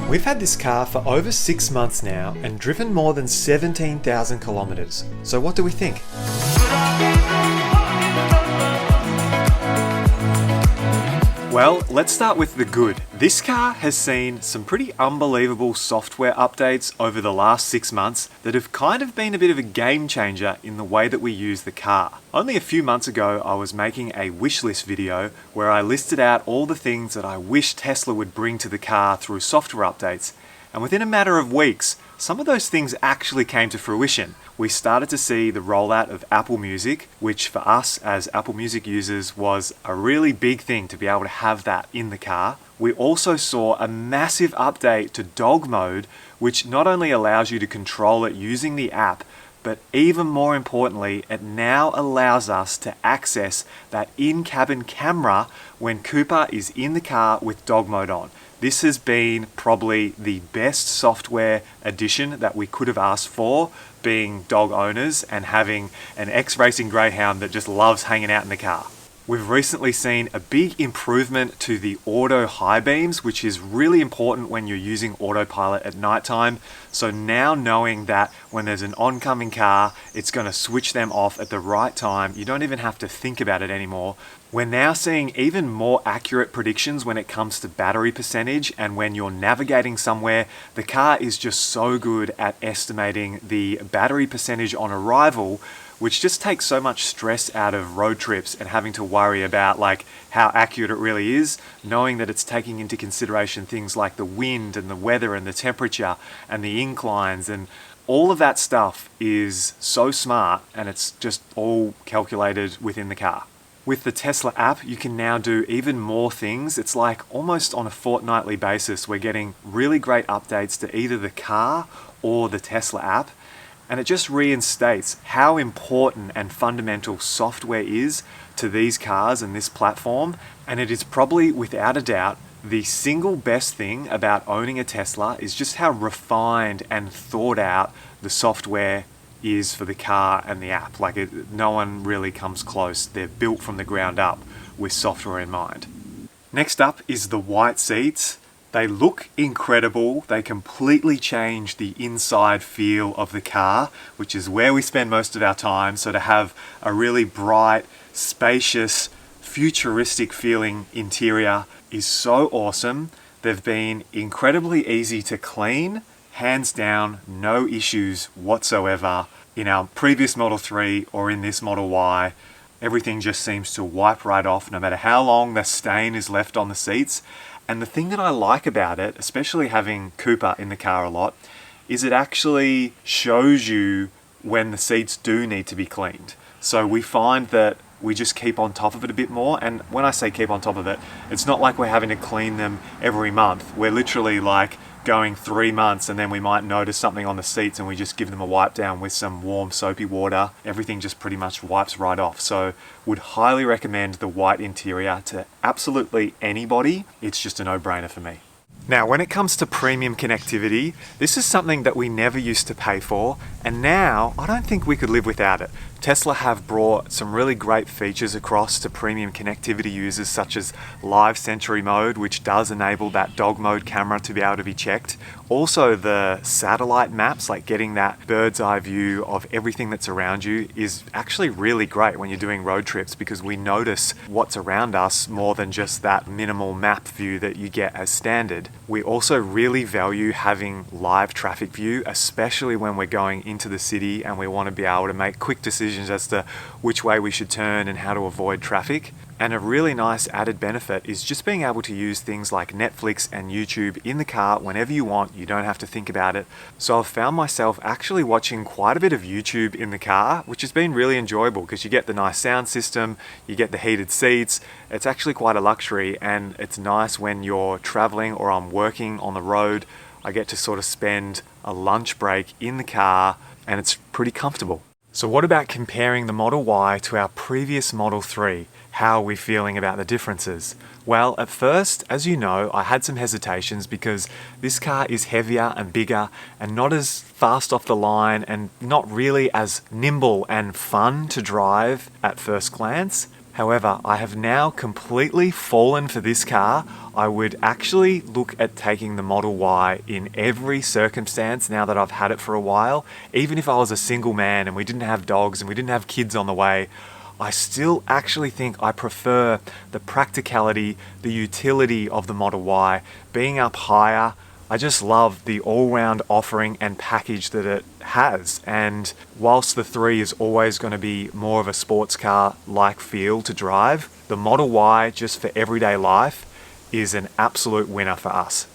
We've had this car for over 6 months now and driven more than 17,000 kilometers. So what do we think? Well, let's start with the good. This car has seen some pretty unbelievable software updates over the last 6 months that have kind of been a bit of a game changer in the way that we use the car. Only a few months ago, I was making a wish list video where I listed out all the things that I wish Tesla would bring to the car through software updates. And within a matter of weeks, some of those things actually came to fruition. We started to see the rollout of Apple Music, which for us as Apple Music users was a really big thing to be able to have that in the car. We also saw a massive update to dog mode, which not only allows you to control it using the app, but even more importantly, it now allows us to access that in-cabin camera when Cooper is in the car with dog mode on. This has been probably the best software addition that we could have asked for, being dog owners and having an ex-racing greyhound that just loves hanging out in the car. We've recently seen a big improvement to the auto high beams, which is really important when you're using autopilot at nighttime. So now knowing that when there's an oncoming car, it's going to switch them off at the right time. You don't even have to think about it anymore. We're now seeing even more accurate predictions when it comes to battery percentage, and when you're navigating somewhere, the car is just so good at estimating the battery percentage on arrival, which just takes so much stress out of road trips and having to worry about like how accurate it really is, knowing that it's taking into consideration things like the wind and the weather and the temperature and the inclines, and all of that stuff is so smart, and it's just all calculated within the car. With the Tesla app, you can now do even more things. It's like almost on a fortnightly basis, we're getting really great updates to either the car or the Tesla app. And it just reinstates how important and fundamental software is to these cars and this platform. And it is probably, without a doubt, the single best thing about owning a Tesla is just how refined and thought out the software is for the car and the app. No one really comes close. They're built from the ground up with software in mind. Next up is the white seats. They look incredible. They completely change the inside feel of the car, which is where we spend most of our time. So to have a really bright, spacious, futuristic feeling interior is so awesome. They've been incredibly easy to clean. Hands down, no issues whatsoever. In our previous Model 3 or in this Model Y, everything just seems to wipe right off no matter how long the stain is left on the seats. And the thing that I like about it, especially having Cooper in the car a lot, is it actually shows you when the seats do need to be cleaned. So we find that we just keep on top of it a bit more. And when I say keep on top of it, it's not like we're having to clean them every month. We're literally like going 3 months, and then we might notice something on the seats and we just give them a wipe down with some warm soapy water. Everything just pretty much wipes right off. So would highly recommend the white interior to absolutely anybody. It's just a no-brainer for me. Now, when it comes to premium connectivity, this is something that we never used to pay for, and now I don't think we could live without it. Tesla have brought some really great features across to premium connectivity users, such as Live Sensory Mode, which does enable that dog mode camera to be able to be checked. Also, the satellite maps, like getting that bird's eye view of everything that's around you, is actually really great when you're doing road trips, because we notice what's around us more than just that minimal map view that you get as standard. We also really value having live traffic view, especially when we're going into the city and we want to be able to make quick decisions as to which way we should turn and how to avoid traffic. And a really nice added benefit is just being able to use things like Netflix and YouTube in the car whenever you want. You don't have to think about it. So I've found myself actually watching quite a bit of YouTube in the car, which has been really enjoyable because you get the nice sound system, you get the heated seats. It's actually quite a luxury, and it's nice when you're traveling or I'm working on the road. I get to sort of spend a lunch break in the car, and it's pretty comfortable. So what about comparing the Model Y to our previous Model 3? How are we feeling about the differences? Well, at first, as you know, I had some hesitations because this car is heavier and bigger and not as fast off the line and not really as nimble and fun to drive at first glance. However, I have now completely fallen for this car. I would actually look at taking the Model Y in every circumstance now that I've had it for a while. Even if I was a single man and we didn't have dogs and we didn't have kids on the way, I still actually think I prefer the practicality, the utility of the Model Y, being up higher. I just love the all-round offering and package that it has. And whilst the 3 is always going to be more of a sports car-like feel to drive, the Model Y, just for everyday life, is an absolute winner for us.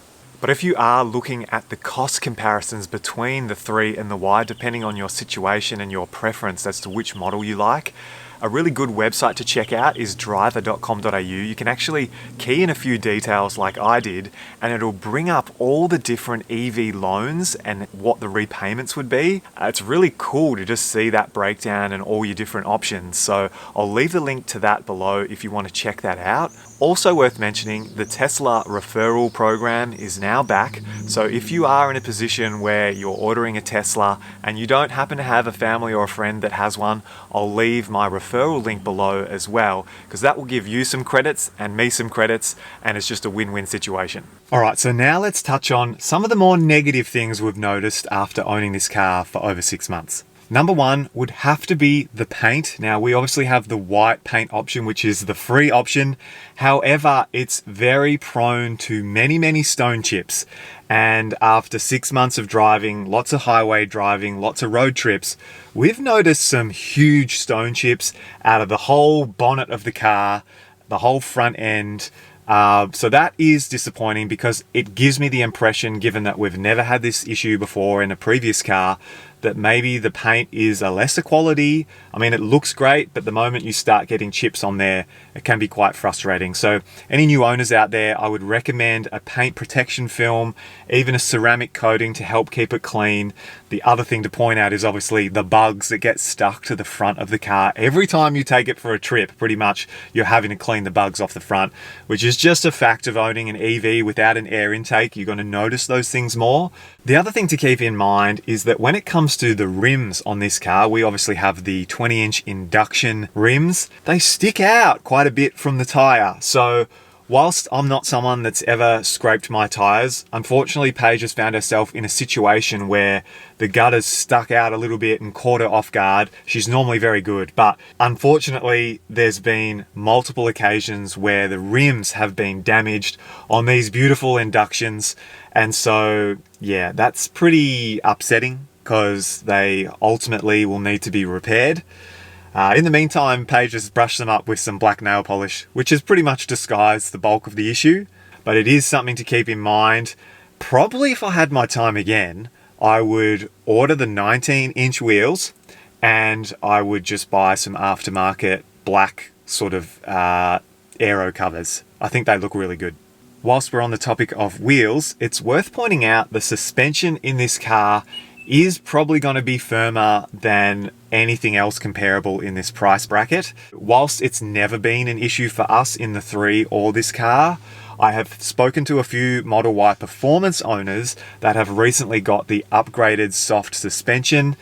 But if you are looking at the cost comparisons between the 3 and the Y, depending on your situation and your preference as to which model you like, a really good website to check out is driva.com.au. You can actually key in a few details like I did, and it'll bring up all the different EV loans and what the repayments would be. It's really cool to just see that breakdown and all your different options. So I'll leave the link to that below if you want to check that out. Also worth mentioning, the Tesla referral program is now back. So if you are in a position where you're ordering a Tesla and you don't happen to have a family or a friend that has one, I'll leave my referral link below as well, because that will give you some credits and me some credits, and it's just a win-win situation. All right, so now let's touch on some of the more negative things we've noticed after owning this car for over 6 months. Number 1 would have to be the paint. Now, we obviously have the white paint option, which is the free option. However, it's very prone to many stone chips. And after 6 months of driving, lots of highway driving, lots of road trips, we've noticed some huge stone chips out of the whole bonnet of the car, the whole front end. So that is disappointing, because it gives me the impression, given that we've never had this issue before in a previous car, that maybe the paint is a lesser quality. I mean, it looks great, but the moment you start getting chips on there, it can be quite frustrating. So any new owners out there, I would recommend a paint protection film, even a ceramic coating to help keep it clean. The other thing to point out is obviously the bugs that get stuck to the front of the car. Every time you take it for a trip, pretty much you're having to clean the bugs off the front, which is just a fact of owning an EV without an air intake. You're going to notice those things more. The other thing to keep in mind is that when it comes to the rims on this car, we obviously have the 20-inch induction rims. They stick out quite a bit from the tire. So whilst I'm not someone that's ever scraped my tires, unfortunately Paige has found herself in a situation where the gutters stuck out a little bit and caught her off guard. She's normally very good, but unfortunately there's been multiple occasions where the rims have been damaged on these beautiful inductions. And so, yeah, that's pretty upsetting, because they ultimately will need to be repaired. In the meantime, Paige has brushed them up with some black nail polish, which has pretty much disguised the bulk of the issue. But it is something to keep in mind. Probably if I had my time again, I would order the 19-inch wheels, and I would just buy some aftermarket black sort of aero covers. I think they look really good. Whilst we're on the topic of wheels, it's worth pointing out the suspension in this car is probably going to be firmer than anything else comparable in this price bracket. Whilst it's never been an issue for us in the 3 or this car, I have spoken to a few Model Y performance owners that have recently got the upgraded soft suspension.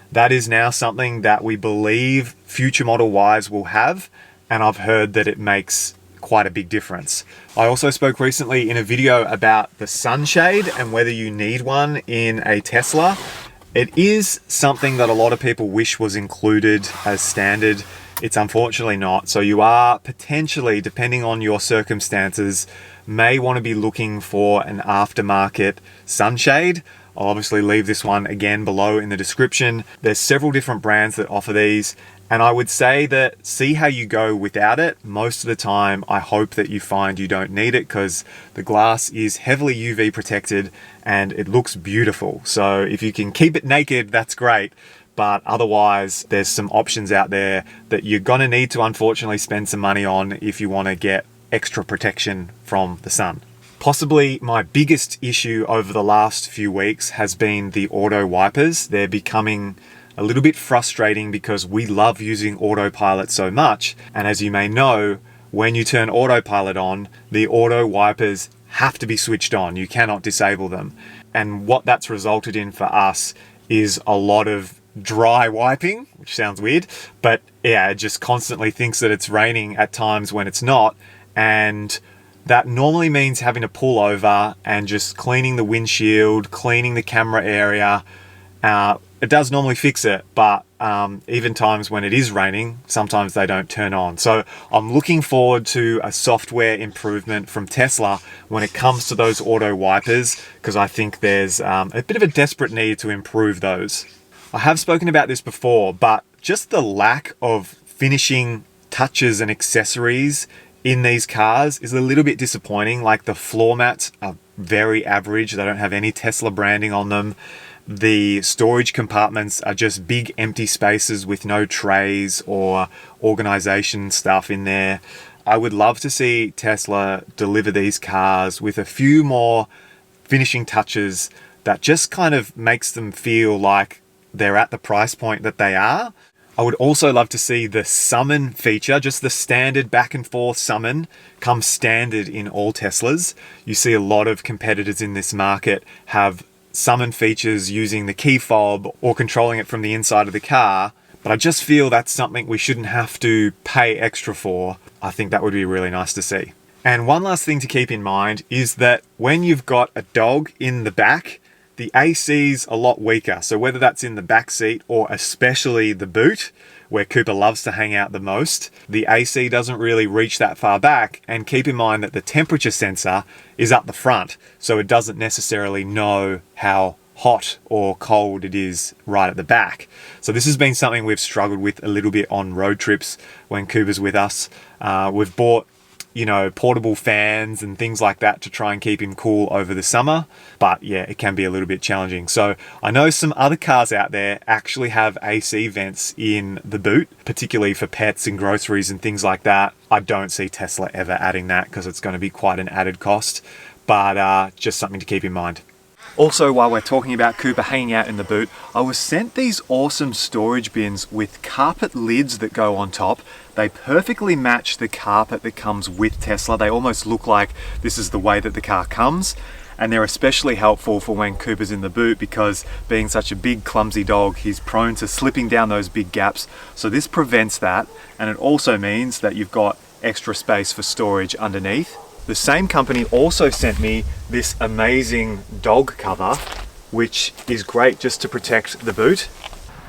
That is now something that we believe future Model Ys will have, and I've heard that it makes quite a big difference. I also spoke recently in a video about the sunshade and whether you need one in a Tesla. It is something that a lot of people wish was included as standard. It's unfortunately not. So you are potentially, depending on your circumstances, may want to be looking for an aftermarket sunshade. I'll obviously leave this one again below in the description. There's several different brands that offer these, and I would say that see how you go without it. Most of the time, I hope that you find you don't need it, because the glass is heavily UV protected and it looks beautiful. So if you can keep it naked, that's great. But otherwise, there's some options out there that you're gonna need to unfortunately spend some money on if you wanna get extra protection from the sun. Possibly my biggest issue over the last few weeks has been the auto wipers. They're becoming a little bit frustrating because we love using autopilot so much. And as you may know, when you turn autopilot on, the auto wipers have to be switched on. You cannot disable them. And what that's resulted in for us is a lot of dry wiping, which sounds weird, but yeah, it just constantly thinks that it's raining at times when it's not. And that normally means having to pull over and just cleaning the windshield, cleaning the camera area. It does normally fix it, but even times when it is raining, sometimes they don't turn on. So I'm looking forward to a software improvement from Tesla when it comes to those auto wipers, because I think there's a bit of a desperate need to improve those. I have spoken about this before, but just the lack of finishing touches and accessories in these cars is a little bit disappointing. Like the floor mats are very average. They don't have any Tesla branding on them. The storage compartments are just big empty spaces with no trays or organization stuff in there. I would love to see Tesla deliver these cars with a few more finishing touches that just kind of makes them feel like they're at the price point that they are. I would also love to see the summon feature, just the standard back and forth summon, come standard in all Teslas. You see a lot of competitors in this market have summon features using the key fob or controlling it from the inside of the car, but I just feel that's something we shouldn't have to pay extra for. I think that would be really nice to see. And one last thing to keep in mind is that when you've got a dog in the back, the AC's a lot weaker. So whether that's in the back seat or especially the boot, where Cooper loves to hang out the most, the AC doesn't really reach that far back. And keep in mind that the temperature sensor is up the front, so it doesn't necessarily know how hot or cold it is right at the back. So this has been something we've struggled with a little bit on road trips when Cooper's with us. We've bought portable fans and things like that to try and keep him cool over the summer. But yeah, it can be a little bit challenging. So I know some other cars out there actually have AC vents in the boot, particularly for pets and groceries and things like that. I don't see Tesla ever adding that because it's going to be quite an added cost, but just something to keep in mind. Also, while we're talking about Cooper hanging out in the boot, I was sent these awesome storage bins with carpet lids that go on top. They perfectly match the carpet that comes with Tesla. They almost look like this is the way that the car comes. And they're especially helpful for when Cooper's in the boot because being such a big, clumsy dog, he's prone to slipping down those big gaps. So this prevents that. And it also means that you've got extra space for storage underneath. The same company also sent me this amazing dog cover, which is great just to protect the boot.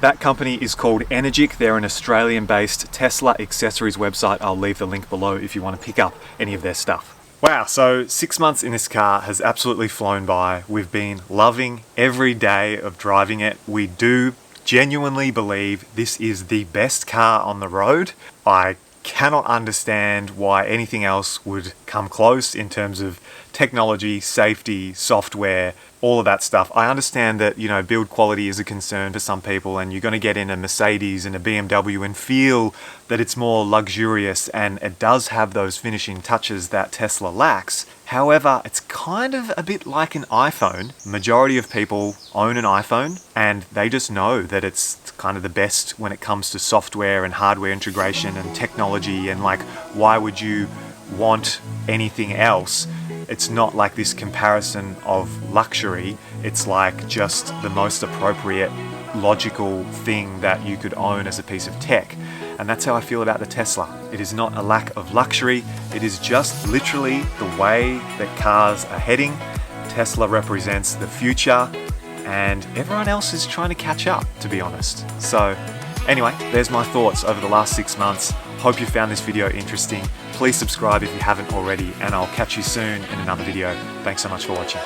That company is called Energic. They're an Australian-based Tesla accessories website. I'll leave the link below if you want to pick up any of their stuff. Wow, so 6 months in this car has absolutely flown by. We've been loving every day of driving it. We do genuinely believe this is the best car on the road. I cannot understand why anything else would come close in terms of technology, safety, software, all of that stuff. I understand that, build quality is a concern for some people and you're going to get in a Mercedes and a BMW and feel that it's more luxurious, and it does have those finishing touches that Tesla lacks. However, it's kind of a bit like an iPhone. Majority of people own an iPhone and they just know that it's kind of the best when it comes to software and hardware integration and technology, and why would you want anything else? It's not like this comparison of luxury. It's like just the most appropriate, logical thing that you could own as a piece of tech. And that's how I feel about the Tesla. It is not a lack of luxury. It is just literally the way that cars are heading. Tesla represents the future and everyone else is trying to catch up, to be honest. So anyway, there's my thoughts over the last 6 months. Hope you found this video interesting. Please subscribe if you haven't already, and I'll catch you soon in another video. Thanks so much for watching.